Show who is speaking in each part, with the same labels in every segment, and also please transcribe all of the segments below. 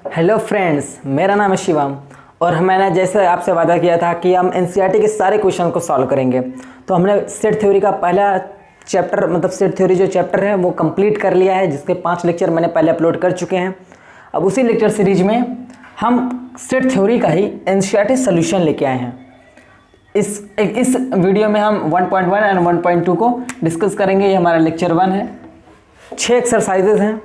Speaker 1: Hello friends, मेरा नाम है शिवम और मैंने जैसे आपसे वादा किया था कि हम एनसीईआरटी के सारे क्वेश्चन को सॉल्व करेंगे। तो हमने सेट थ्योरी का पहला चैप्टर मतलब सेट थ्योरी जो चैप्टर है वो कंप्लीट कर लिया है, जिसके 5 लेक्चर मैंने पहले अपलोड कर चुके हैं। अब उसी लेक्चर सीरीज में हम सेट थ्योरी का ही एनसीईआरटी सोल्यूशन लेके आए हैं। इस वीडियो में हम 1.1 एंड 1.2 को डिस्कस करेंगे। ये हमारा लेक्चर 1 है। 6 एक्सरसाइजेज हैं,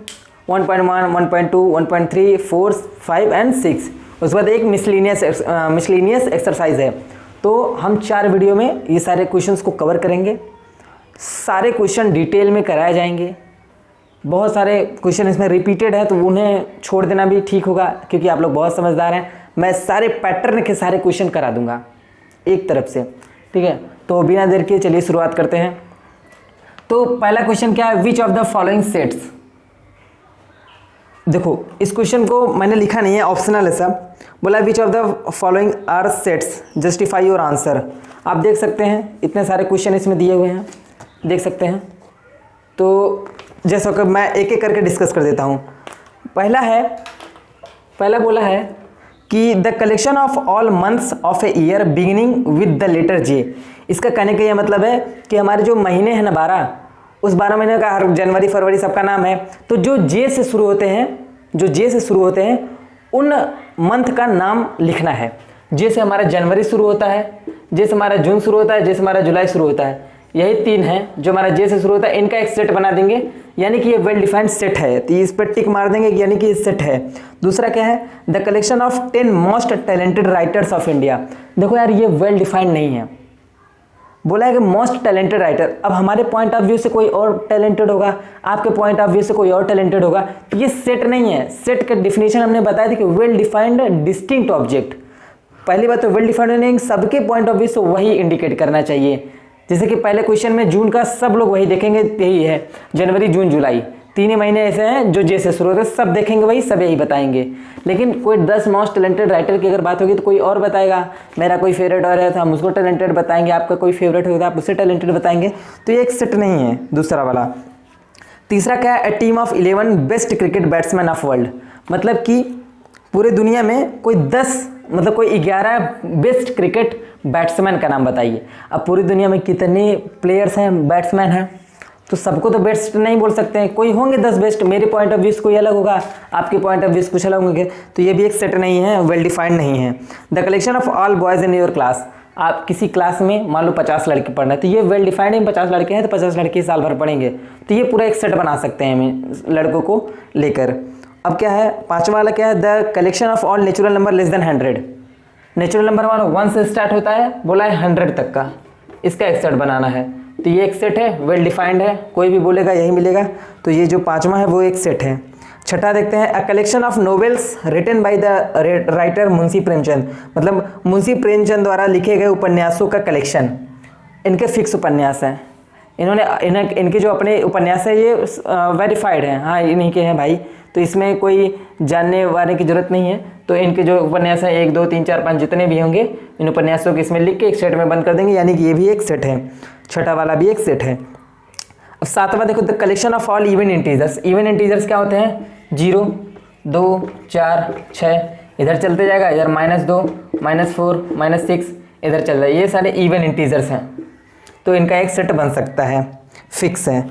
Speaker 1: 1.1, 1.2, 1.3, 4, 5 एंड 6। उसके बाद एक मिसलिनियस एक्सरसाइज है। तो हम 4 वीडियो में ये सारे क्वेश्चंस को कवर करेंगे। सारे क्वेश्चन डिटेल में कराए जाएंगे। बहुत सारे क्वेश्चन इसमें रिपीटेड है तो उन्हें छोड़ देना भी ठीक होगा, क्योंकि आप लोग बहुत समझदार हैं। मैं सारे पैटर्न के सारे क्वेश्चन करा दूंगा एक तरफ से, ठीक है। तो बिना देर के चलिए शुरुआत करते हैं। तो पहला क्वेश्चन क्या है, विच ऑफ द फॉलोइंग सेट्स। देखो इस क्वेश्चन को मैंने लिखा नहीं है, ऑप्शनल है सब। बोला which of the following are sets, justify your answer. आप देख सकते हैं इतने सारे क्वेश्चन इसमें दिए हुए हैं, देख सकते हैं। तो जैसा कि मैं एक एक करके डिस्कस कर देता हूँ। पहला बोला है कि the collection of all months of a year beginning with the letter J. इसका कहने का यह मतलब है कि हमारे जो महीने हैं ना 12, उस 12 महीने का हर जनवरी फरवरी सबका नाम है। तो जो जे से शुरू होते हैं उन मंथ का नाम लिखना है। जे से हमारा जनवरी शुरू होता है, जे से हमारा जून शुरू होता है, जे से हमारा जुलाई शुरू होता है। यही 3 हैं जो हमारा जे से शुरू होता है। इनका एक सेट बना देंगे, यानी कि ये वेल डिफाइंड सेट है। तो इस पर टिक मार देंगे यानी कि सेट है। दूसरा क्या है, the collection of 10 most talented writers of India. देखो यार, ये वेल डिफाइंड नहीं है। बोला है कि मोस्ट टैलेंटेड राइटर। अब हमारे पॉइंट ऑफ व्यू से कोई और टैलेंटेड होगा, आपके पॉइंट ऑफ व्यू से कोई और टैलेंटेड होगा। तो ये सेट नहीं है। सेट का डिफिनेशन हमने बताया था कि वेल डिफाइंड डिस्टिंक्ट ऑब्जेक्ट। पहली बात तो वेल डिफाइंड नहीं, सबके पॉइंट ऑफ व्यू से वही इंडिकेट करना चाहिए। जैसे कि पहले क्वेश्चन में जून का सब लोग वही देखेंगे, यही है जनवरी जून जुलाई, 3 ही महीने ऐसे हैं जो जैसे शुरू होते हैं, सब देखेंगे वही, सब यही बताएंगे। लेकिन कोई 10 मोस्ट टैलेंटेड राइटर की अगर बात होगी तो कोई और बताएगा। मेरा कोई फेवरेट और है तो हम उसको टैलेंटेड बताएंगे, आपका कोई फेवरेट होगा आप उससे टैलेंटेड बताएंगे। तो ये एक सेट नहीं है। दूसरा वाला। तीसरा क्या है, a team of 11 best cricket batsman of world. मतलब कि पूरे दुनिया में कोई 11 बेस्ट क्रिकेट बैट्समैन का नाम बताइए। अब पूरी दुनिया में कितने प्लेयर्स हैं, बैट्समैन हैं, तो सबको तो बेस्ट नहीं बोल सकते हैं। कोई होंगे 10 बेस्ट। मेरे पॉइंट ऑफ व्यू से कोई अलग होगा, आपके पॉइंट ऑफ व्यू से कुछ अलग होंगे। तो ये भी एक सेट नहीं है, वेल डिफाइंड नहीं है। The collection of all boys in your class. आप किसी क्लास में मान लो 50 लड़के पढ़ रहे हैं, तो ये वेल डिफाइंड है। 50 लड़के हैं तो 50 लड़के साल भर पढ़ेंगे, तो ये पूरा एक सेट बना सकते हैं हमें लड़कों को लेकर। अब क्या है, 5वां वाला क्या है, the collection of all natural number less than 100। Natural number हमारा 1 से स्टार्ट होता है, बोला है 100 तक का, इसका एक सेट बनाना है। तो ये एक सेट है, वेल डिफाइंड है, कोई भी बोलेगा यही मिलेगा। तो ये जो 5वां है वो एक सेट है। छठा देखते हैं, a collection of novels written by the writer Munshi Premchand. मतलब मुंशी प्रेमचंद द्वारा लिखे गए उपन्यासों का कलेक्शन। इनके फिक्स उपन्यास हैं, इनके जो अपने उपन्यास है ये वेरीफाइड हैं, हाँ इन्हीं के हैं भाई। तो इसमें कोई जानने वाले की जरूरत नहीं है। तो इनके जो उपन्यास हैं 1, 2, 3, 4, 5 जितने भी होंगे, इन उपन्यासों को इसमें लिख के एक सेट में बंद कर देंगे, यानी कि ये भी एक सेट है। छठा वाला भी एक सेट है। अब 7वां देखो, the collection of all even integers. Even integers क्या होते हैं, 0, 2, 4, 6, इधर चलते जाएगा, इधर -2, -4, -6, इधर चल रहा है। ये सारे इवन इंटीजर्स हैं, तो इनका एक सेट बन सकता है, फिक्स है।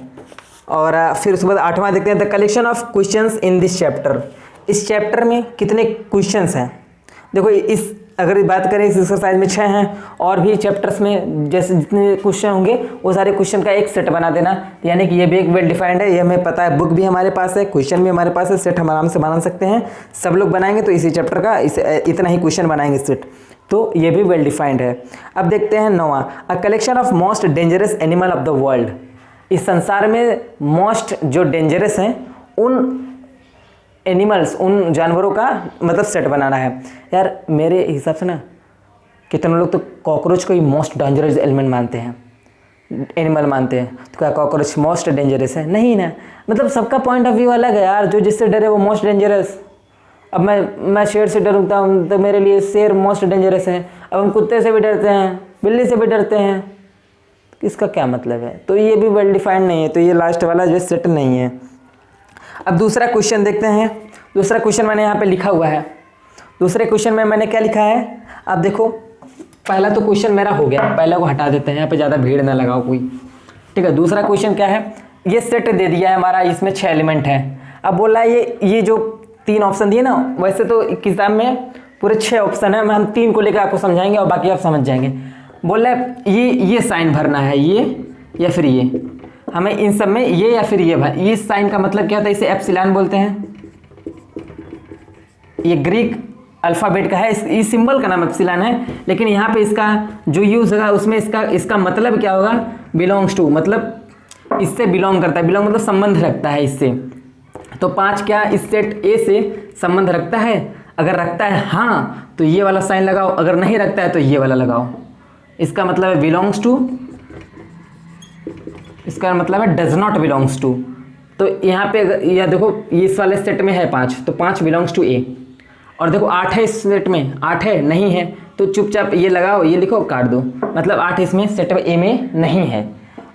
Speaker 1: और फिर उसके बाद 8वां देखते हैं, the collection of questions in this chapter. इस चैप्टर में कितने क्वेश्चंस हैं। देखो अगर बात करें इस एक्सरसाइज में 6 हैं, और भी चैप्टर्स में जैसे जितने क्वेश्चन होंगे वो सारे क्वेश्चन का एक सेट बना देना। यानी कि ये भी एक वेल डिफाइंड है, ये हमें पता है, बुक भी हमारे पास है, क्वेश्चन भी हमारे पास है, सेट हम आराम से बना सकते हैं। सब लोग बनाएंगे तो इसी चैप्टर का इतना ही क्वेश्चन बनाएंगे सेट। तो ये भी वेल डिफाइंड है। अब देखते हैं 9वां, a collection of most dangerous animal of the world. इस संसार में मोस्ट जो डेंजरस हैं उन एनिमल्स, उन जानवरों का मतलब सेट बनाना है। यार मेरे हिसाब से ना कितने लोग तो कॉकरोच को ही मोस्ट डेंजरस एलिमेंट मानते हैं, एनिमल मानते हैं। तो क्या कॉकरोच मोस्ट डेंजरस है? नहीं ना। मतलब सबका पॉइंट ऑफ व्यू अलग है यार। जो जिससे डरे वो मोस्ट डेंजरस। अब मैं शेर से डरता हूँ तो मेरे लिए शेर मोस्ट डेंजरस है। अब हम कुत्ते से भी डरते हैं, बिल्ली से भी डरते हैं, इसका क्या मतलब है? तो ये भी वेल डिफाइंड नहीं है। तो ये लास्ट वाला जो सेट नहीं है। अब दूसरा क्वेश्चन देखते हैं। दूसरा क्वेश्चन मैंने यहाँ पे लिखा हुआ है। दूसरे क्वेश्चन में मैंने क्या लिखा है, अब देखो पहला तो क्वेश्चन मेरा हो गया, पहला को हटा देते हैं, यहाँ पे ज़्यादा भीड़ ना लगाओ कोई, ठीक है। दूसरा क्वेश्चन क्या है, ये सेट दे दिया है हमारा, इसमें 6 एलिमेंट है। अब बोल रहा है ये जो 3 ऑप्शन दिए ना, वैसे तो किताब में पूरे 6 ऑप्शन है, हम 3 को लेकर आपको समझाएंगे और बाकी आप समझ जाएंगे। बोल रहा है ये साइन भरना है, ये या फिर ये, हमें इन सब में ये या फिर ये साइन का मतलब क्या होता है, इसे एप्सिलॉन बोलते हैं। ये ग्रीक अल्फ़ाबेट का है, इस सिंबल का नाम एप्सिलॉन है, लेकिन यहाँ पे इसका जो यूज़ होगा उसमें इसका मतलब क्या होगा, बिलोंग्स टू, मतलब इससे बिलोंग करता है। बिलोंग मतलब संबंध रखता है इससे। तो 5 क्या इस सेट ए से संबंध रखता है? अगर रखता है हाँ तो ये वाला साइन लगाओ, अगर नहीं रखता है तो ये वाला लगाओ। इसका मतलब है बिलोंग्स टू, इसका मतलब है डज नॉट बिलोंग्स टू। तो यहाँ पे या देखो इस वाले सेट में है 5, तो 5 बिलोंग्स टू ए। और देखो 8 है इस सेट में, 8 है नहीं है तो चुपचाप ये लगाओ, ये लिखो काट दो, मतलब 8 इसमें सेट ए में नहीं है।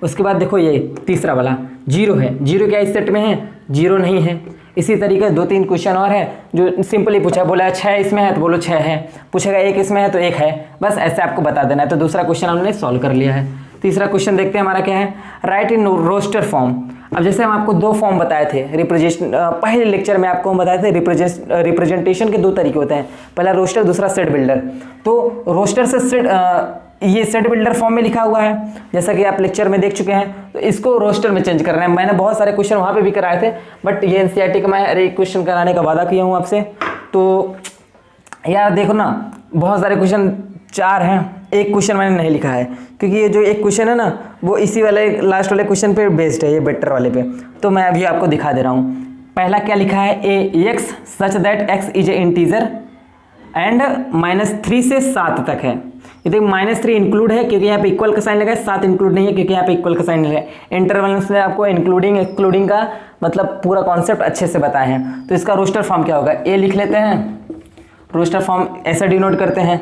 Speaker 1: उसके बाद देखो ये तीसरा वाला 0 है, 0 क्या इस सेट में है, 0 नहीं है। इसी तरीके 2-3 क्वेश्चन और है जो सिंपली पूछा, बोला 6 इसमें है तो बोलो 6 है, पूछेगा 1 इसमें है तो 1 है, बस ऐसे आपको बता देना है। तो दूसरा क्वेश्चन हमने सॉल्व कर लिया है। तीसरा क्वेश्चन देखते हैं हमारा क्या है, राइट इन रोस्टर फॉर्म। अब जैसे हम आपको 2 फॉर्म बताए थे पहले लेक्चर में आपको हम बताए थे रिप्रेजेंटेशन के 2 तरीके होते हैं, पहला रोस्टर, दूसरा सेट बिल्डर। तो रोस्टर से ये सेट बिल्डर फॉर्म में लिखा हुआ है, जैसा कि आप लेक्चर में देख चुके हैं। तो इसको रोस्टर में चेंज करना है। मैंने बहुत सारे क्वेश्चन वहाँ पे भी कराए थे, बट ये एनसीईआरटी का मैं एक क्वेश्चन कराने का वादा किया हूँ आपसे। तो यार देखो ना, बहुत सारे क्वेश्चन 4 हैं, एक क्वेश्चन मैंने नहीं लिखा है, क्योंकि ये जो एक क्वेश्चन है ना वो इसी वाले लास्ट वाले क्वेश्चन पे बेस्ड है, ये बेटर वाले पे। तो मैं अभी आपको दिखा दे रहा हूँ। पहला क्या लिखा है, A x such that x is a integer and -3 से 7 तक है। ये देखो -3 इंक्लूड है क्योंकि यहाँ पे इक्वल का साइन लगा है, 7 इंक्लूड नहीं है क्योंकि यहाँ पे इक्वल का साइन है। इंटरवल से आपको इंक्लूडिंग एक्सक्लूडिंग का मतलब पूरा कॉन्सेप्ट अच्छे से बताए हैं। तो इसका रोस्टर फॉर्म क्या होगा, ए लिख लेते हैं। रोस्टर फॉर्म ऐसा डिनोट करते हैं,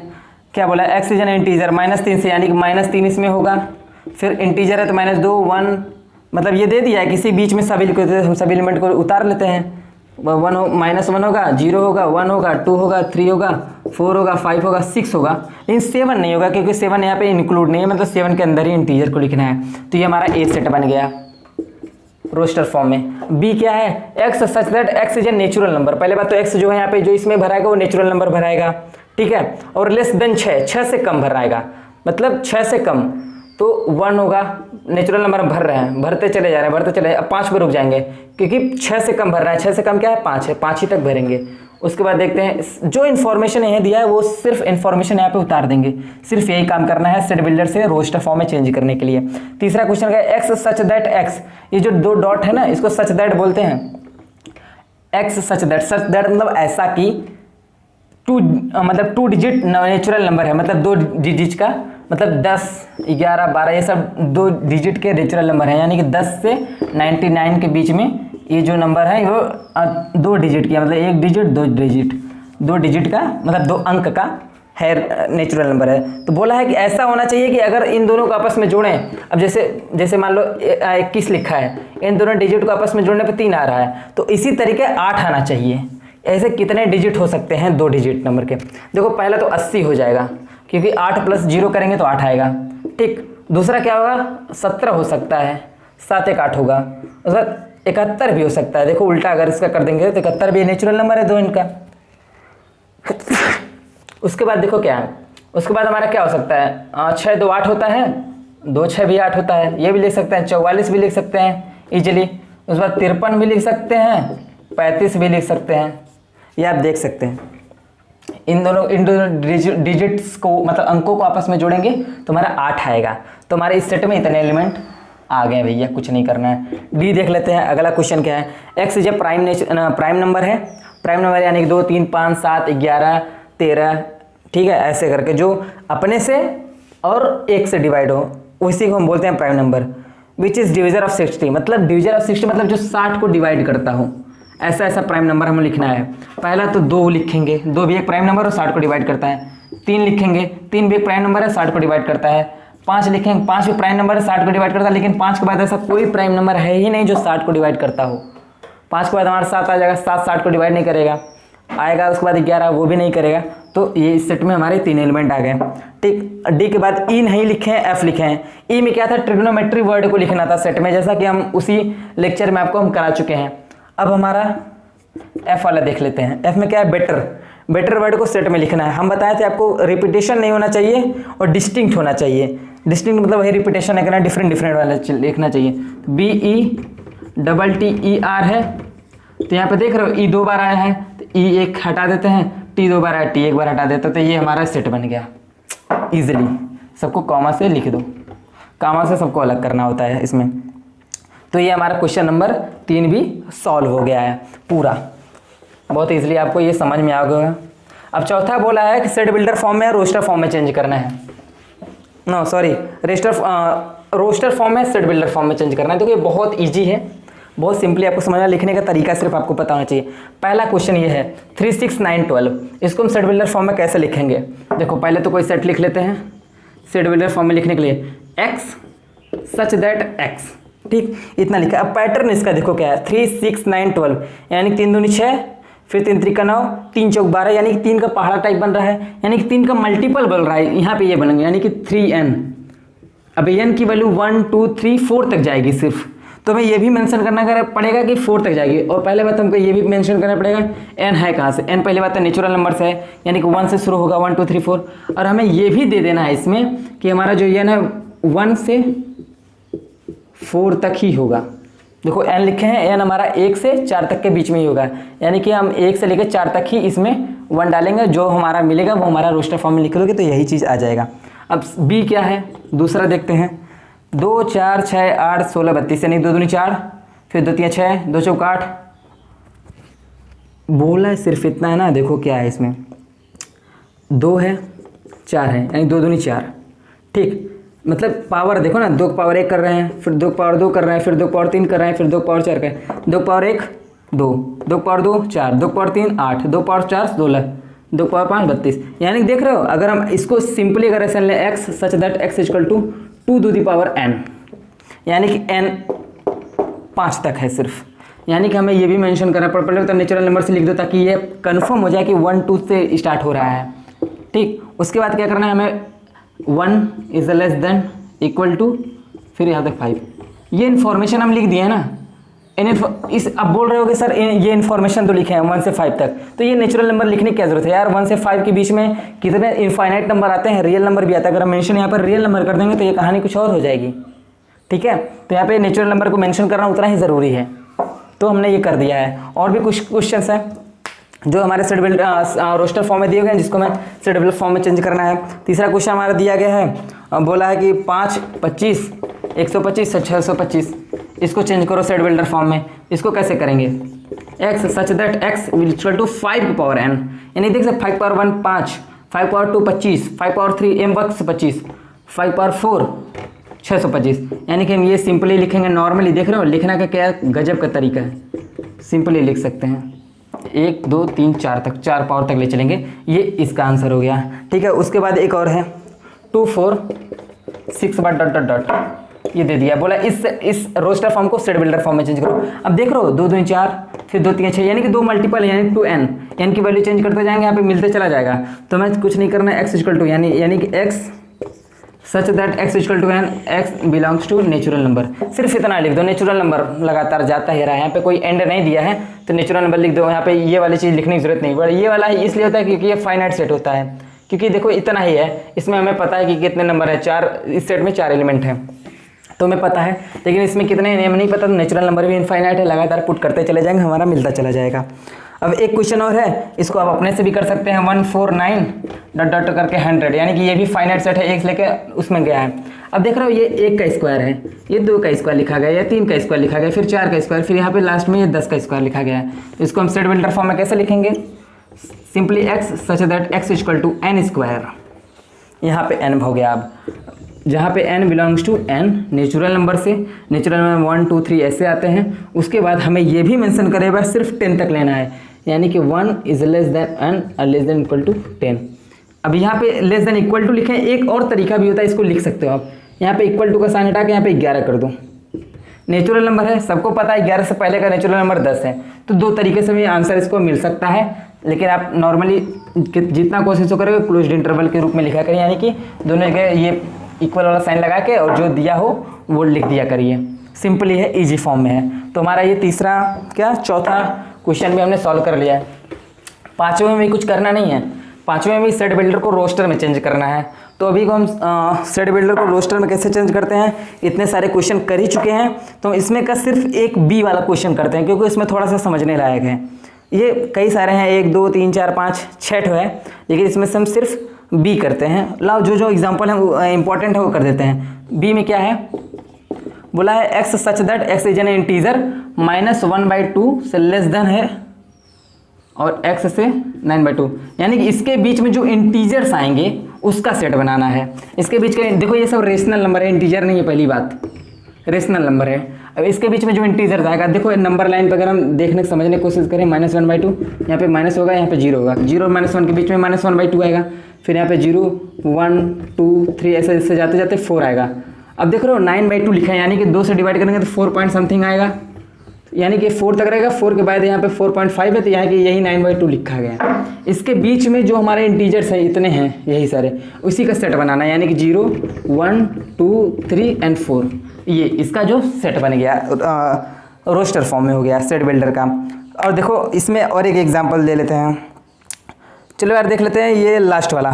Speaker 1: क्या बोला, एक्स इज एन इंटीजर -3 से, यानी कि -3 इसमें होगा, फिर इंटीजर है तो -2 1, मतलब ये दे दिया है किसी बीच में सभी हम सभी एलिमेंट को उतार लेते हैं। -1 होगा, 0 होगा, 1 होगा, 2 होगा, 3 होगा, 4 होगा, 5 होगा, 6 होगा, लेकिन 7 नहीं होगा क्योंकि 7 यहाँ पे इंक्लूड नहीं है, मतलब 7 के अंदर ही इंटीजर को लिखना है। तो ये हमारा ए सेट बन गया रोस्टर फॉर्म में। बी क्या है, x such that x is a natural number. पहले बात तो एक्स जो है यहाँ पे जो इसमें भराएगा वो नेचुरल नंबर भराएगा, ठीक है। और लेस देन 6 से कम भराएगा, मतलब 6 से कम तो 1 होगा, नेचुरल नंबर भर रहे हैं, भरते चले जा रहे हैं, भरते चले, अब 5 पे रुक जाएंगे क्योंकि 6 से कम भर रहा है। 6 से कम क्या है, 5 है, 5 ही तक भरेंगे। उसके बाद देखते हैं जो इन्फॉर्मेशन यहाँ दिया है वो सिर्फ इन्फॉर्मेशन यहाँ पे उतार देंगे, सिर्फ यही काम करना है सेट बिल्डर से रोस्टर फॉर्म में चेंज करने के लिए। तीसरा क्वेश्चन का एक्स सच दैट एक्स, ये जो 2 डॉट है ना इसको सच दैट बोलते हैं। एक्स सच दैट मतलब ऐसा कि 2 डिजिट नेचुरल नंबर है, मतलब 2 डिजिट का मतलब 10 11 12 ये सब 2 डिजिट के नेचुरल नंबर है, यानी कि 10 से 99 के बीच में ये जो नंबर है वो 2 डिजिट की, मतलब 1 डिजिट 2 डिजिट का मतलब 2 अंक का है नेचुरल नंबर है। तो बोला है कि ऐसा होना चाहिए कि अगर इन दोनों को आपस में जोड़ें, अब जैसे मान लो 21 लिखा है, इन दोनों डिजिट को आपस में जोड़ने पे 3 आ रहा है, तो इसी तरीके 8 आना चाहिए। ऐसे कितने डिजिट हो सकते हैं 2 डिजिट नंबर के, देखो पहला तो 80 हो जाएगा क्योंकि 8 + 0 करेंगे तो 8 आएगा, ठीक। दूसरा क्या होगा, 17 हो सकता है, 7 1 8 होगा, उसके बाद 71 भी हो सकता है। देखो उल्टा अगर इसका कर देंगे तो 71 भी नेचुरल नंबर है 2 इनका। उसके बाद देखो क्या है, उसके बाद हमारा क्या हो सकता है, 6 2 8 होता है, 2 6 भी 8 होता है, ये भी लिख सकते हैं, 44 भी लिख सकते हैं इजीली। उसके बाद 53 भी लिख सकते हैं, 35 भी लिख सकते हैं। ये आप देख सकते हैं इन दोनों डिजिट्स को मतलब अंकों को आपस में जोड़ेंगे तो हमारा 8 आएगा। तो हमारे इस सेट में इतने एलिमेंट आ गए भैया, कुछ नहीं करना है। डी देख लेते हैं, अगला क्वेश्चन क्या है, x is A prime number है, प्राइम नंबर यानी कि 2 3 5 7 11 13, ठीक है, ऐसे करके जो अपने से और 1 से डिवाइड हो उसी को हम बोलते हैं prime number. Which is divisor of 60, मतलब डिविजर ऑफ 60 मतलब जो 60 को डिवाइड करता हो, ऐसा प्राइम नंबर हमें लिखना है। पहला तो 2 लिखेंगे, 2 भी एक प्राइम नंबर और 60 को डिवाइड करता है। 3 लिखेंगे, 3 भी एक प्राइम नंबर है, 60 को डिवाइड करता है। 5 लिखेंगे, 5 भी प्राइम नंबर है, 60 को डिवाइड करता है, लेकिन 5 के बाद ऐसा कोई प्राइम नंबर है ही नहीं जो 60 को डिवाइड करता हो। 5 के बाद हमारा 7 आ जाएगा, 7 60 को डिवाइड नहीं करेगा, आएगा उसके बाद 11 वो भी नहीं करेगा। तो ये इस सेट में हमारे 3 एलिमेंट आ गए। ठीक, डी के बाद ई नहीं लिखे हैं, एफ लिखे हैं। ई में क्या था, ट्रिग्नोमेट्री वर्ड को लिखना था सेट में, जैसा कि हम उसी लेक्चर में आपको हम करा चुके हैं। अब हमारा एफ वाला देख लेते हैं। एफ में क्या है, बेटर। बेटर वर्ड को सेट में लिखना है। हम बताए थे आपको रिपीटेशन नहीं होना चाहिए और डिस्टिंक्ट होना चाहिए। डिस्टिंक्ट मतलब वही रिपीटेशन है, डिफरेंट डिफरेंट वाला लिखना चाहिए। BETTER है, तो यहाँ पे देख रहे हो ई 2 बार आया है, तो ई एक हटा देते हैं, टी 2 बार आया, टी 1 बार हटा देते हैं, तो ये हमारा सेट बन गया इजीली। सबको कॉमा से लिख दो, कॉमा से सबको अलग करना होता है इसमें। तो ये हमारा क्वेश्चन नंबर 3 भी सॉल्व हो गया है पूरा, बहुत इजीली आपको ये समझ में आ गया। अब चौथा बोला है कि सेट बिल्डर फॉर्म में रोस्टर फॉर्म में चेंज करना है, नो सॉरी रोस्टर फॉर्म में सेट बिल्डर फॉर्म में चेंज करना है। तो ये बहुत ईजी है, बहुत सिंपली आपको समझना, लिखने का तरीका सिर्फ आपको पता होना चाहिए। पहला क्वेश्चन ये है 3 6 9 12, इसको हम सेट बिल्डर फॉर्म में कैसे लिखेंगे। देखो पहले तो कोई सेट लिख लेते हैं सेट बिल्डर फॉर्म में लिखने के लिए, एक्स सच दैट एक्स, ठीक, इतना लिखा। अब पैटर्न इसका देखो क्या है, 3 6 9 12, यानी 3 दूनी 6, फिर 3 3 9, 3 चौक 12, यानी कि 3 का पहाड़ा टाइप बन रहा है, यानी कि 3 का मल्टीपल बन रहा है। यहाँ पे ये बनेंगे यानी कि 3n। अब n की वैल्यू 1 2 3 4 तक जाएगी सिर्फ, तो हमें ये भी मेंशन करना पड़ेगा कि 4 तक जाएगी। और पहले बात हमको ये भी मेंशन करना पड़ेगा n है कहाँ से, n पहले बात है नेचुरल नंबर से है, यानी कि 1 से शुरू होगा, 1 2 3 4। और हमें ये भी दे देना है इसमें कि हमारा जो n है 1 से 4 तक ही होगा। देखो n लिखे हैं, n हमारा 1 से 4 तक के बीच में ही होगा, यानी कि हम 1 से लेकर 4 तक ही इसमें 1 डालेंगे, जो हमारा मिलेगा वो हमारा रोस्टर फॉर्म में लिख लोगे तो यही चीज़ आ जाएगा। अब b क्या है, दूसरा देखते हैं। 2 4 6 8 16 32, यानी 2 दूनी 4, फिर 2 3 6, 2 चौक 8, बोला है सिर्फ इतना है ना। देखो क्या है इसमें, 2 है 4 है, यानी 2 दूनी 4, ठीक, मतलब पावर देखो ना, 2 पावर 1 कर रहे हैं, फिर 2 पावर 2 कर रहे हैं, फिर 2 पावर 3 कर रहे हैं, फिर 2 पावर 4 कर रहे हैं, 2 power 1 2, 2 power 2 4, 2 power 3 8, 2 power 4 16, 2 power 5 32। यानी देख रहे हो, अगर हम इसको सिंपली अगर ऐसे लें, x such that x equal to 2 to the power n, यानी कि n 5 तक है सिर्फ, यानी कि हमें ये भी मेंशन करना पड़ेगा, तो नेचुरल नंबर से लिख दो ताकि ये कंफर्म हो जाए कि 1 2 से स्टार्ट हो रहा है, ठीक। उसके बाद क्या करना है हमें, 1 is less than equal to, फिर यहाँ तक 5, ये इन्फॉर्मेशन हम लिख दिए ना। इस अब बोल रहे हो कि सर ये इन्फॉर्मेशन तो लिखे हैं 1 से 5 तक, तो ये नेचुरल नंबर लिखने की क्या जरूरत है यार। 1 से 5 के बीच में कितने इनफाइनाइट नंबर आते हैं, रियल नंबर भी आता है। अगर हम मेंशन यहाँ पर रियल नंबर कर देंगे तो ये कहानी कुछ और हो जाएगी, ठीक है। तो यहाँ पे नेचुरल नंबर को मेंशन करना उतना ही ज़रूरी है, तो हमने ये कर दिया है। और भी कुछ क्वेश्चंस हैं जो हमारे सेट बिल्ड रोस्टर फॉर्म में दिए गए हैं, जिसको हमें सेट बिल्ड फॉर्म में चेंज करना है। तीसरा क्वेश्चन हमारा दिया गया है, बोला है कि 5 25 125 625, इसको चेंज करो सेट बिल्डर फॉर्म में। इसको कैसे करेंगे, x such that x equal to 5 की पावर n, यानी देख सकते 5 पावर 1 5, 5 पावर 2 25, 5 पावर 3 m वर्ग 25, 5 पावर 4 625, यानी कि हम ये सिंपली लिखेंगे। नॉर्मली देख रहे हो लिखने का क्या गजब का तरीका है, सिंपली लिख सकते हैं 1 2 3 4 तक, 4 पावर तक ले चलेंगे, ये इसका आंसर हो गया, ठीक है। उसके बाद एक और है 2 4 6 बार डॉट डॉट डॉट, ये दे दिया, बोला इस रोस्टर फॉर्म को सेट बिल्डर फॉर्म में चेंज करो। अब देख रहे हो 2 2 4, फिर 2 3 6, यानी कि 2 मल्टीपल यानी 2n, n की वैल्यू चेंज करते जाएंगे, यहाँ पे मिलते चला जाएगा। तो हमें कुछ नहीं करना है, x इक्वल टू यानी कि x such that x equal to n, x belongs to natural number, सिर्फ इतना लिख दो। नेचुरल नंबर लगातार जाता ही रहा है, यहाँ पे कोई एंड नहीं दिया है, तो नेचुरल नंबर लिख दो। यहाँ पे ये वाली चीज़ लिखने की जरूरत नहीं, बट ये वाला ही इसलिए होता है क्योंकि ये फाइनाइट सेट होता है, क्योंकि देखो इतना ही है, इसमें हमें पता है कि कितने नंबर है, 4, इस सेट में 4 एलिमेंट हैं तो हमें पता है, लेकिन इसमें कितने हमें नहीं पता। तो नेचुरल नंबर भी इनफाइनाइट है, लगातार पुट करते चले जाएंगे, हमारा मिलता चला जाएगा। अब एक क्वेश्चन और है, इसको आप अपने से भी कर सकते हैं, 149 डॉट डॉट करके 100, यानी कि ये भी फाइनाइट सेट है, 1 लेके उसमें गया है। अब देख रहे हो ये 1 का स्क्वायर है, ये 2 का स्क्वायर लिखा गया, या 3 का स्क्वायर लिखा गया, फिर 4 का स्क्वायर, फिर यहाँ पे लास्ट में ये 10 का स्क्वायर लिखा गया है। तो इसको हम सेट बिल्डर फॉर्म में कैसे लिखेंगे, simply x such that x equal to n square, यहाँ पे n हो गया। अब जहाँ पे n belongs to n natural number से, नेचुरल नंबर 1 2 3 ऐसे आते हैं। उसके बाद हमें ये भी मेंशन करे बस सिर्फ 10 तक लेना है, यानी कि 1 इज लेस देन n और लेस देन इक्वल टू 10। अब यहाँ पे लेस देन इक्वल टू लिखें, एक और तरीका भी होता है, इसको लिख सकते हो आप। यहाँ पे इक्वल टू का साइन हटा के यहाँ पे 11 कर दो, नेचुरल नंबर है, सबको पता है 11 से पहले का नेचुरल नंबर 10 है, तो दो तरीके से भी आंसर इसको मिल सकता है, लेकिन आप नॉर्मली जितना कोशिश करोगे क्लोज्ड इंटरवल के रूप में लिखा करिए, यानी कि दोनों जगह ये इक्वल वाला साइन लगा के और जो दिया हो वो लिख दिया करिए। सिंपली है, इजी फॉर्म में है। तो हमारा ये तीसरा क्या चौथा क्वेश्चन भी हमने सॉल्व कर लिया है। पाँचवें में भी कुछ करना नहीं है, पाँचवें में भी सेट बिल्डर को रोस्टर में चेंज करना है। तो अभी को हम सेट बिल्डर को रोस्टर में कैसे चेंज करते हैं, इतने सारे क्वेश्चन कर ही चुके हैं, तो इसमें का सिर्फ एक बी वाला क्वेश्चन करते हैं, क्योंकि इसमें थोड़ा सा समझने लायक है। ये कई सारे हैं, 1 2 3 4 5 6 है, लेकिन इसमें से हम सिर्फ बी करते हैं। लाओ जो एग्जाम्पल है वो इंपॉर्टेंट है वो कर देते हैं। बी में क्या है, बोला है x such that x is an integer -1/2 से लेस देन है और x से 9/2, यानी कि इसके बीच में जो इंटीजर्स आएंगे उसका सेट बनाना है। इसके बीच के देखो ये सब रेशनल नंबर है, इंटीजर नहीं है, पहली बात रेशनल नंबर है। अब इसके बीच में जो इंटीजर आएगा, देखो नंबर लाइन पर अगर हम देखने समझने की कोशिश करें, -1/2 यहाँ पे माइनस होगा, यहाँ पे 0 होगा, 0 और -1 के बीच में -1/2 आएगा, फिर यहाँ पे 0 1 2 3 ऐसे ऐसे जाते जाते 4 आएगा। अब देख रहे हो 9/2 लिखा है, यानी कि 2 से डिवाइड करेंगे तो 4 पॉइंट समथिंग आएगा, यानी कि 4 तक रहेगा। 4 के बाद यहाँ पे 4.5 है, तो यहाँ कि यही 9/2 लिखा गया। इसके बीच में जो हमारे इंटीजर्स हैं इतने हैं, यही सारे, उसी का सेट बनाना है, यानी कि 0 1 2 3 एंड 4, ये इसका जो सेट बन गया रोस्टर फॉर्म में हो गया सेट बिल्डर का। और देखो इसमें और एक एग्जाम्पल दे लेते हैं, चलो यार देख लेते हैं ये लास्ट वाला।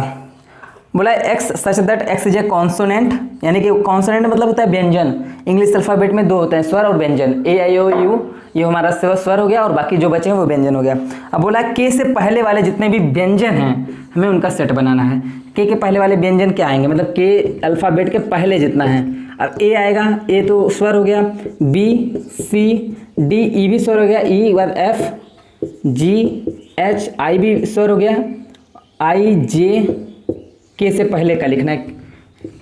Speaker 1: बोला x such that x is A consonant, यानी कि कॉन्सोनेंट मतलब होता है व्यंजन। इंग्लिश अल्फाबेट में 2 होते हैं, स्वर और व्यंजन, A I O U, ये हमारा स्वर हो गया और बाकी जो बचे हैं वो व्यंजन हो गया। अब बोला के से पहले वाले जितने भी व्यंजन हैं हमें उनका सेट बनाना है। के पहले वाले व्यंजन क्या आएंगे, मतलब के अल्फाबेट के पहले जितना है। अब ए आएगा, ए तो स्वर हो गया, B C D E भी स्वर हो गया, E बाद F G H I भी स्वर हो गया, I J के से पहले का लिखना है,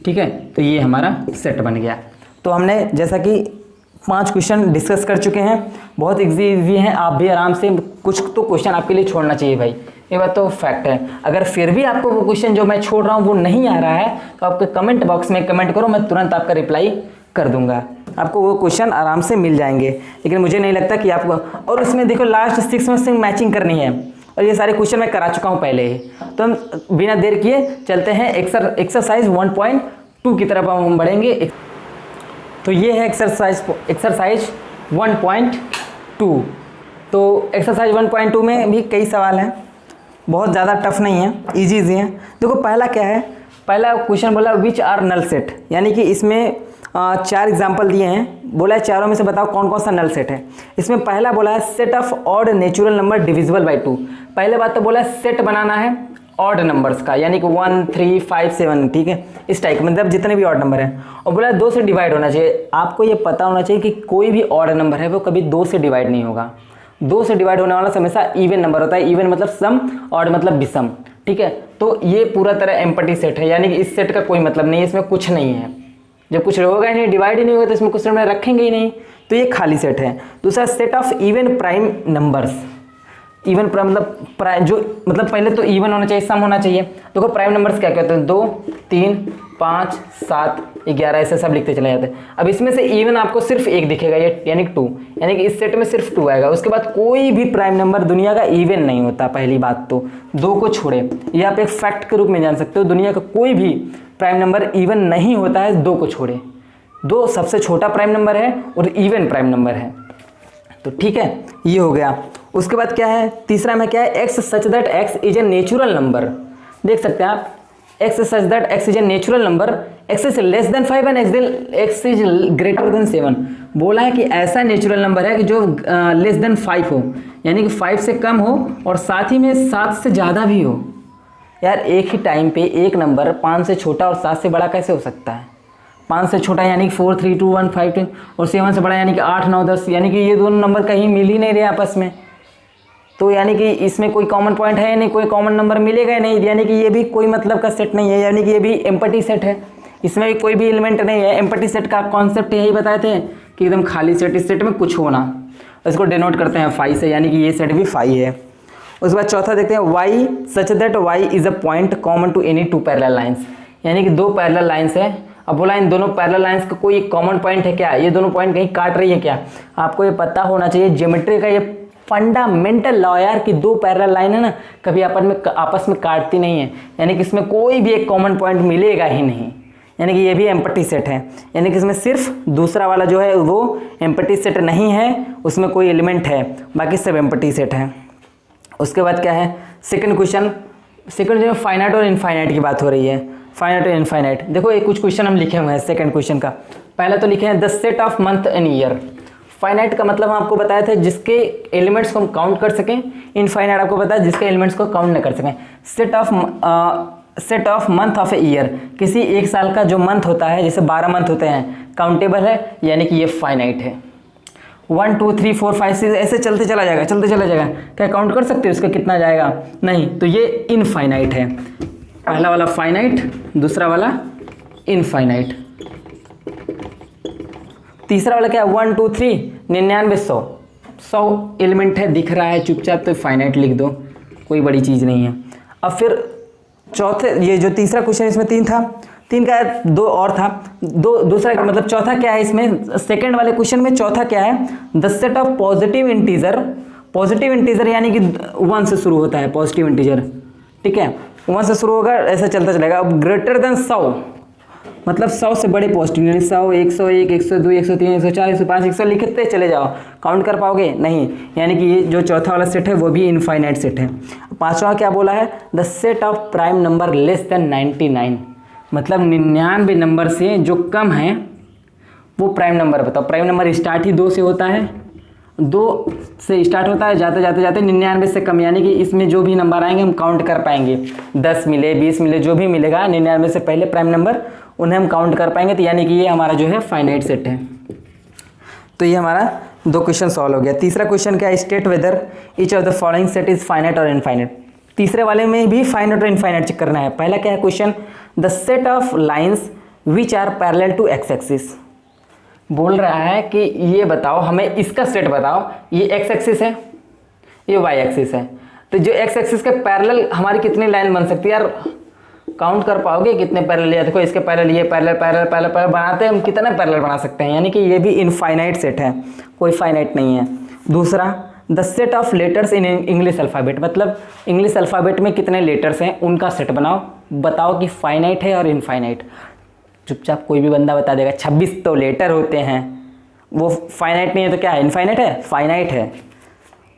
Speaker 1: ठीक है। तो ये हमारा सेट बन गया। तो हमने जैसा कि 5 क्वेश्चन डिस्कस कर चुके हैं, बहुत इजी हैं, आप भी आराम से, कुछ तो क्वेश्चन आपके लिए छोड़ना चाहिए भाई, ये बात तो फैक्ट है। अगर फिर भी आपको वो क्वेश्चन जो मैं छोड़ रहा हूँ वो नहीं आ रहा है तो आपके कमेंट बॉक्स में कमेंट करो, मैं तुरंत आपका रिप्लाई कर दूंगा, आपको वो क्वेश्चन आराम से मिल जाएंगे। लेकिन मुझे नहीं लगता कि आपको, और उसमें देखो लास्ट 6 में से मैचिंग करनी है, और ये सारे क्वेश्चन मैं करा चुका हूँ पहले ही। तो हम बिना देर किए चलते हैं एक्सरसाइज 1.2 की तरफ हम बढ़ेंगे। तो ये है एक्सरसाइज 1.2। तो एक्सरसाइज 1.2 में भी कई सवाल हैं, बहुत ज़्यादा टफ नहीं है, इजी हैं। देखो पहला क्या है, पहला क्वेश्चन बोला विच आर नल सेट, यानी कि इसमें 4 एग्जाम्पल दिए हैं, बोला है चारों में से बताओ कौन कौन सा नल सेट है। इसमें पहला बोला है set of odd natural number divisible by 2। पहले बात तो बोला है सेट बनाना है ऑड नंबर्स का, यानी कि 1 3 5 7, ठीक है, इस टाइप, मतलब जितने भी ऑड नंबर हैं। और बोला है 2 से डिवाइड होना चाहिए। आपको ये पता होना चाहिए कि कोई भी ऑड नंबर है वो कभी 2 से डिवाइड नहीं होगा। 2 से डिवाइड होने वाला हमेशा इवन नंबर होता है, इवन मतलब सम, ऑड मतलब विषम, ठीक है। तो ये पूरा तरह एम्प्टी सेट है, यानी कि इस सेट का कोई मतलब नहीं है, इसमें कुछ नहीं है। जब कुछ होगा ही नहीं, डिवाइड ही नहीं होगा, तो इसमें कुछ नंबर रखेंगे ही नहीं, तो ये खाली सेट है। दूसरा set of even prime numbers, even prime मतलब प्राइम जो, मतलब पहले तो इवन होना चाहिए, सम होना चाहिए। देखो प्राइम नंबर्स क्या कहते हैं, 2 3 5 7 11 ऐसे सब लिखते चले जाते हैं। अब इसमें से इवन आपको सिर्फ एक दिखेगा, ये यानी कि 2, यानी कि इस सेट में सिर्फ 2 आएगा। उसके बाद कोई भी प्राइम नंबर दुनिया का इवन नहीं होता, पहली बात तो 2 को छोड़े, ये आप एक फैक्ट के रूप में जान सकते हो, दुनिया का कोई भी प्राइम नंबर इवन नहीं होता है 2 को छोड़े। 2 सबसे छोटा प्राइम नंबर है और इवन प्राइम नंबर है, तो ठीक है, ये हो गया। उसके बाद क्या है, तीसरा में क्या है, x such that x is a natural number. देख सकते हैं आप, x such that x is a natural number, x is less then 5 and x is greater than 7। बोला है कि ऐसा नेचुरल नंबर है कि जो लेस देन 5 हो, यानी कि 5 से कम हो और साथ ही में 7 से ज़्यादा भी हो। यार एक ही टाइम पे एक नंबर 5 से छोटा और 7 से बड़ा कैसे हो सकता है? 5 से छोटा यानी कि 4 3 2 1 5 2, और 7 से बड़ा यानी कि 8 9 10, यानी कि ये दोनों नंबर कहीं मिल ही नहीं रहे आपस में। तो यानी कि इसमें कोई कॉमन पॉइंट है नहीं, कोई कॉमन नंबर मिलेगा नहीं, यानी कि ये भी कोई मतलब का सेट नहीं है, यानी कि ये भी एम्प्टी सेट है, इसमें भी कोई भी एलिमेंट नहीं है। एम्प्टी सेट का कॉन्सेप्ट यही बताए थे कि एकदम खाली सेट, इस सेट में कुछ होना, इसको डिनोट करते हैं फाई से, यानी कि ये सेट भी फाई है। उसके बाद चौथा देखते हैं, y such that y is a point common to any 2 parallel lines, यानी कि 2 पैरेलल लाइन्स है अब बोला इन दोनों पैरेलल लाइंस का कोई कॉमन पॉइंट है क्या, ये दोनों पॉइंट कहीं काट रही है क्या। आपको ये पता होना चाहिए, ज्योमेट्री का ये फंडामेंटल लॉ यार कि दो पैरेलल लाइन है ना कभी आपस में काटती नहीं है, यानी कि इसमें कोई भी एक कॉमन पॉइंट मिलेगा ही नहीं, यानी कि ये भी एम्प्टी सेट है, यानी कि इसमें सिर्फ दूसरा वाला जो है वो एम्प्टी सेट नहीं है, उसमें कोई एलिमेंट है, बाकी सब एम्प्टी सेट है। उसके बाद क्या है सेकंड क्वेश्चन, सेकंड जो फाइनाइट और इनफाइनाइट की बात हो रही है, फाइनाइट और इनफाइनाइट। देखो ये कुछ क्वेश्चन हम लिखे हुए हैं सेकंड क्वेश्चन का। पहला तो लिखे हैं the set of month in year. Finite का मतलब हम आपको बताए थे जिसके एलिमेंट्स को हम काउंट कर सकें, इनफाइनाइट आपको पता है जिसके एलिमेंट्स को काउंट न कर सकें। Set of month of a year, किसी एक साल का जो मंथ होता है, जैसे 12 मंथ होते हैं, काउंटेबल है, यानी कि ये फाइनाइट है। 1 2 3 4 5 6 ऐसे चलते चला जाएगा, चलते चला जाएगा। क्या काउंट कर सकते हो उसका कितना जाएगा, नहीं, तो ये इनफाइनाइट है। पहला वाला फाइनाइट, दूसरा वाला इनफाइनाइट। तीसरा वाला क्या है 1 2 3 99 100 एलिमेंट है, दिख रहा है चुपचाप, तो फाइनाइट लिख दो, कोई बड़ी चीज़ नहीं है। अब फिर चौथे, ये जो तीसरा क्वेश्चन इसमें 3 था, 3 का 2 और था, दूसरा मतलब चौथा क्या है इसमें, सेकंड वाले क्वेश्चन में चौथा क्या है, the set of positive integer. Positive integer यानी कि 1 से शुरू होता है पॉजिटिव इंटीजर, ठीक है, 1 से शुरू होगा, ऐसा चलता चलेगा। अब ग्रेटर देन 100 मतलब 100 से बड़े पॉजिटिव, 100 101 102 103 104 105 100 लिखते चले जाओ, काउंट कर पाओगे नहीं, यानी कि ये जो चौथा वाला सेट है वो भी इनफाइनाइट सेट है। पांचवा क्या बोला है, the set of prime number less than 99, मतलब 99 नंबर से जो कम है वो प्राइम नंबर बताओ। प्राइम नंबर स्टार्ट ही 2 से होता है, 2 से स्टार्ट होता है, जाते जाते जाते 99 से कम, यानी कि इसमें जो भी नंबर आएंगे हम काउंट कर पाएंगे, 10 मिले 20 मिले जो भी मिलेगा 99 से पहले प्राइम नंबर, उन्हें हम काउंट कर पाएंगे, तो यानी कि ये हमारा जो है फाइनाइट सेट है। तो ये हमारा 2 क्वेश्चन सॉल्व हो गया। तीसरा क्वेश्चन क्या है, state whether each of the following set is finite और इनफाइनाइट। तीसरे वाले में भी फाइनाइट और इनफाइनाइट चेक करना है। पहला क्या है question, the set of lines which are parallel to x axis. बोल रहा है कि ये बताओ, हमें इसका सेट बताओ, ये एक्स एक्सिस है, ये वाई एक्सिस है, तो जो एक्स एक्सिस के पैरेलल हमारी कितनी लाइन बन सकती है यार, काउंट कर पाओगे कितने पैरेलल है। देखो इसके पैरेलल ये पैरेलल पैरेलल पैरेलल पैरेलल बनाते हैं हम, कितने पैरेलल बना सकते हैं, यानी कि ये भी इनफाइनाइट सेट है, कोई फाइनाइट नहीं है। दूसरा the set of letters in English alphabet, मतलब इंग्लिश अल्फ़ाबेट में कितने लेटर्स हैं उनका सेट बनाओ, बताओ कि फाइनाइट है और इनफाइनाइट। चुपचाप कोई भी बंदा बता देगा 26 तो लेटर होते हैं, वो फाइनाइट नहीं है तो क्या है, इनफाइनाइट है, फाइनाइट है।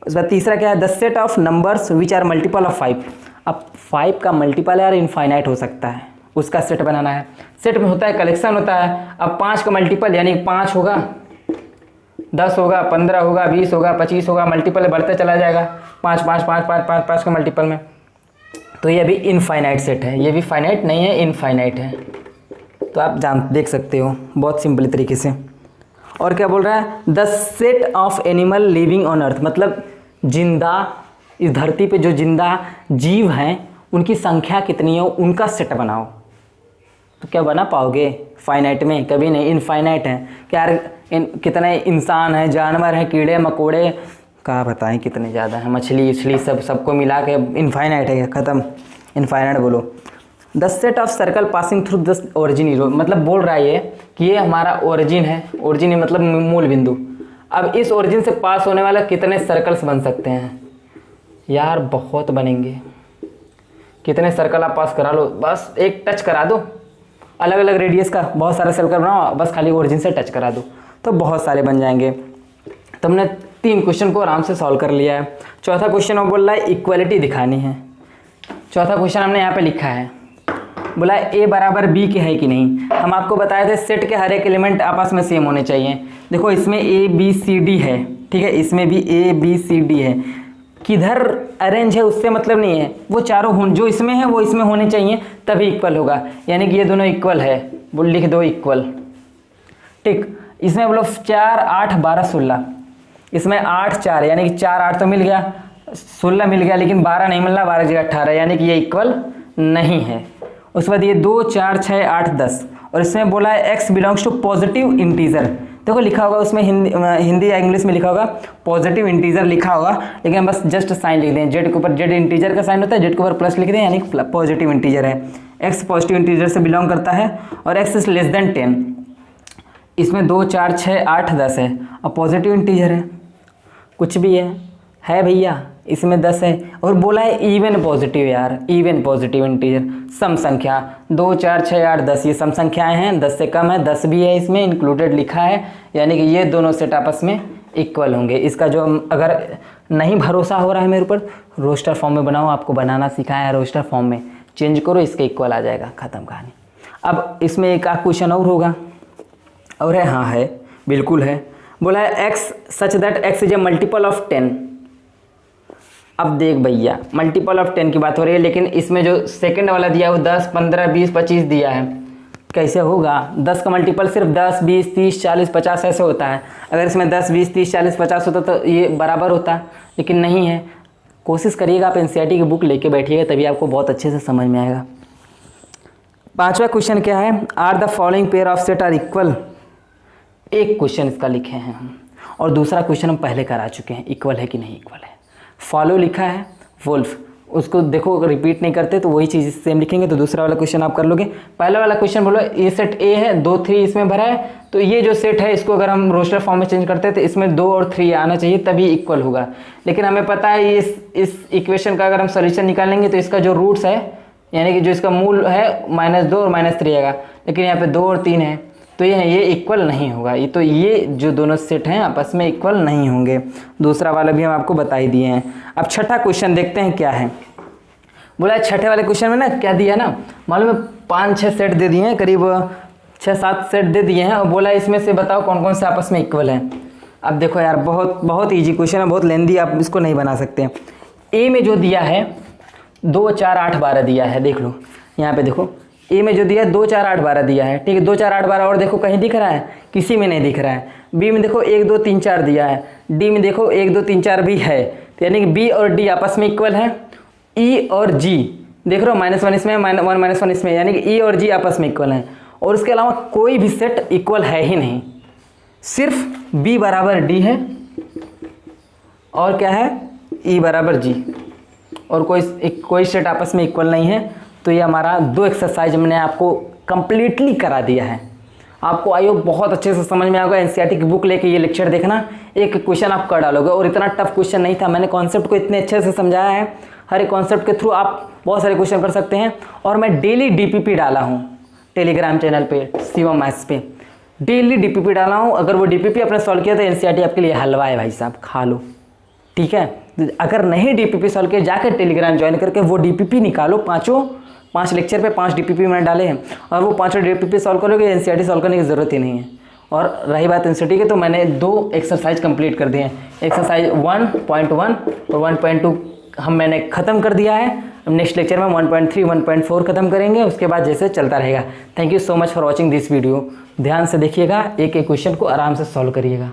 Speaker 1: उसका तीसरा क्या है, the set of numbers which are multiple of 5। अब 5 का मल्टीपल यार इनफाइनाइट हो सकता है, उसका सेट बनाना है। सेट में होता है कलेक्शन होता है, अब 5 का मल्टीपल यानी 5 होगा, 10 होगा, 15 होगा, 20 होगा, 25 होगा, मल्टीपल बढ़ते चला जाएगा, 5 5 5 5 5 5 के मल्टीपल में, तो ये भी इनफाइनाइट सेट है, ये भी फाइनाइट नहीं है, इनफाइनाइट है। तो आप देख सकते हो बहुत सिंपल तरीके से। और क्या बोल रहा है, the set of animal living on earth, मतलब जिंदा, इस धरती पे जो जिंदा जीव हैं उनकी संख्या कितनी हो उनका सेट बनाओ। तो क्या बना पाओगे फाइनाइट में, कभी नहीं, इनफाइनाइट है। क्या कितने इंसान हैं, जानवर हैं, कीड़े मकोड़े, क्या बताएं कितने ज़्यादा हैं, मछली उछली सबको मिला के इनफाइनाइट है, ख़त्म, इनफाइनाइट बोलो। The set of circle passing through the origin, मतलब बोल रहा है ये कि ये हमारा ओरिजिन है, ओरिजिन है मतलब मूल बिंदु। अब इस ओरिजिन से पास होने वाला कितने सर्कल्स बन सकते हैं यार, बहुत बनेंगे। कितने सर्कल आप पास करा लो, बस एक टच करा दो, अलग अलग रेडियस का बहुत सारे सर्कल बनाओ, बस खाली ओरिजिन से टच करा दो तो बहुत सारे बन जाएंगे। तो हमने 3 क्वेश्चन को आराम से सॉल्व कर लिया है। चौथा क्वेश्चन वो बोल रहा है इक्वलिटी दिखानी है। चौथा क्वेश्चन हमने यहाँ पे लिखा है, बोला ए बराबर बी के है कि नहीं। हम आपको बताए थे सेट के हर एक एलिमेंट आपस में सेम होने चाहिए। देखो इसमें ए बी सी डी है, ठीक है, इसमें भी ए बी सी डी है, किधर अरेंज है उससे मतलब नहीं है, वो चारों जो इसमें है वो इसमें होने चाहिए तभी इक्वल होगा, यानी कि ये दोनों इक्वल है, वो लिख दो इक्वल, ठीक। इसमें बोलो 4 8 12 16, इसमें 8 4 यानी कि 4 8 तो मिल गया, 16 मिल गया, लेकिन 12 नहीं मिल रहा, 12 जगह 18, यानी कि ये इक्वल नहीं है। उसके बाद ये 2 4 6 8 10, और इसमें बोला है x belongs to positive integer. देखो लिखा होगा उसमें हिंदी या इंग्लिश में लिखा होगा पॉजिटिव इंटीजर लिखा होगा, लेकिन हम बस जस्ट साइन लिख दें, जेड के ऊपर जेड इंटीजर का साइन होता है, जेड के ऊपर प्लस लिख दें यानी पॉजिटिव इंटीजर है। x पॉजिटिव इंटीजर से बिलोंग करता है और x इज लेस देन 10। इसमें 2 4 6 8 10 है और पॉजिटिव इंटीजर है, कुछ भी है भैया, इसमें 10 है और बोला है इवन पॉजिटिव यार, इवन पॉजिटिव इंटीजर सम संख्या 2 4 6 8 10 ये सम संख्याएं हैं, 10 से कम है, 10 भी है इसमें इंक्लूडेड लिखा है, यानी कि ये दोनों सेट आपस में इक्वल होंगे। इसका जो अगर नहीं भरोसा हो रहा है मेरे ऊपर, रोस्टर फॉर्म में बनाओ, आपको बनाना सिखाया है रोस्टर फॉर्म में, चेंज करो इसके इक्वल आ जाएगा, ख़त्म कहानी। अब इसमें एक क्वेश्चन और होगा और है, हाँ है, बिल्कुल है। बोला है x such that x is a multiple of 10। अब देख भैया मल्टीपल ऑफ 10 की बात हो रही है, लेकिन इसमें जो सेकंड वाला दिया है वो 10 15 20 25 दिया है, कैसे होगा? 10 का मल्टीपल सिर्फ 10 20 30 40 50 ऐसे होता है। अगर इसमें 10 20 30 40 50 होता तो ये बराबर होता, लेकिन नहीं है। कोशिश करिएगा आप एनसीईआरटी की बुक लेके बैठिएगा, तभी आपको बहुत अच्छे से समझ में आएगा। 5वां क्वेश्चन क्या है? Are the following pair of set are equal. एक क्वेश्चन इसका लिखे हैं हम, और दूसरा क्वेश्चन हम पहले करा चुके हैं, इक्वल है कि नहीं इक्वल है। फॉलो लिखा है, वुल्फ, उसको देखो अगर रिपीट नहीं करते तो वही चीज़ सेम लिखेंगे, तो दूसरा वाला क्वेश्चन आप कर लोगे। पहला वाला क्वेश्चन बोलो ये सेट ए है, 2 3 इसमें भरा है, तो ये जो सेट है इसको अगर हम रोस्टर फॉर्म में चेंज करते हैं तो इसमें 2 और 3 आना चाहिए, तभी इक्वल होगा। लेकिन हमें पता है इस इक्वेशन का अगर हम सोल्यूशन निकालेंगे तो इसका जो रूट्स है, यानी कि जो इसका मूल है -2 और -3 आएगा, लेकिन यहाँ पे 2 और 3 है, तो ये इक्वल नहीं होगा। ये तो ये जो दोनों सेट हैं आपस में इक्वल नहीं होंगे। दूसरा वाला भी हम आपको बता ही दिए हैं। अब छठा क्वेश्चन देखते हैं क्या है। बोला छठे वाले क्वेश्चन में ना क्या दिया ना, मालूम है 5-6 सेट दे दिए हैं, करीब 6-7 सेट दे दिए हैं, और बोला इसमें से बताओ कौन कौन से आपस में इक्वल हैं। अब देखो यार बहुत बहुत ईजी क्वेश्चन है, बहुत लेंदी, आप इसको नहीं बना सकते। ए में जो दिया है 2 4 8 12 दिया है, देख लो यहाँ पे देखो, ए में जो दिया है 2 4 8 12 दिया है, ठीक है। 2 4 8 12 और देखो कहीं दिख रहा है? किसी में नहीं दिख रहा है। बी में देखो 1 2 3 4 दिया है, डी में देखो 1 2 3 4 भी है, तो यानी कि बी और डी आपस में इक्वल है। ई और जी देख रहे हो, -1 इसमें, -1 -1 इसमें, यानी कि ई और जी आपस में इक्वल हैं। और उसके अलावा कोई भी सेट इक्वल है ही नहीं, सिर्फ बी बराबर डी है और क्या है, ई बराबर जी, और कोई सेट आपस में इक्वल नहीं है। तो ये हमारा 2 एक्सरसाइज मैंने आपको कंप्लीटली करा दिया है। आपको आई होप बहुत अच्छे से समझ में आएगा। एनसीईआरटी की बुक लेके ये लेक्चर देखना, एक क्वेश्चन आप कर डालोगे, और इतना टफ क्वेश्चन नहीं था। मैंने कॉन्सेप्ट को इतने अच्छे से समझाया है, हर एक कॉन्सेप्ट के थ्रू आप बहुत सारे क्वेश्चन कर सकते हैं। और मैं डेली डीपीपी डाला हूँ टेलीग्राम चैनल पे, शिवम मैथ्स पे, डेली डीपीपी डाला हूँ। अगर वो डीपीपी आपने सॉल्व किया तो एनसीईआरटी आपके लिए हलवा है भाई साहब, खा लो, ठीक है। अगर नहीं डीपीपी सॉल्व किया, जाकर टेलीग्राम ज्वाइन करके वो डीपीपी निकालो। 5 लेक्चर पे 5 डीपीपी मैंने डाले हैं, और वो 5 डीपीपी सॉल्व करोगे, एनसीईआरटी सॉल्व करने की ज़रूरत ही नहीं है। और रही बात एनसीईआरटी की, तो मैंने 2 एक्सरसाइज कंप्लीट कर दिए हैं। एक्सरसाइज 1.1 और 1.2 मैंने ख़त्म कर दिया है। नेक्स्ट लेक्चर में 1.3 1.4 ख़त्म करेंगे, उसके बाद जैसे चलता रहेगा। Thank you so much for watching this video. ध्यान से देखिएगा, एक एक क्वेश्चन को आराम से सॉल्व करिएगा।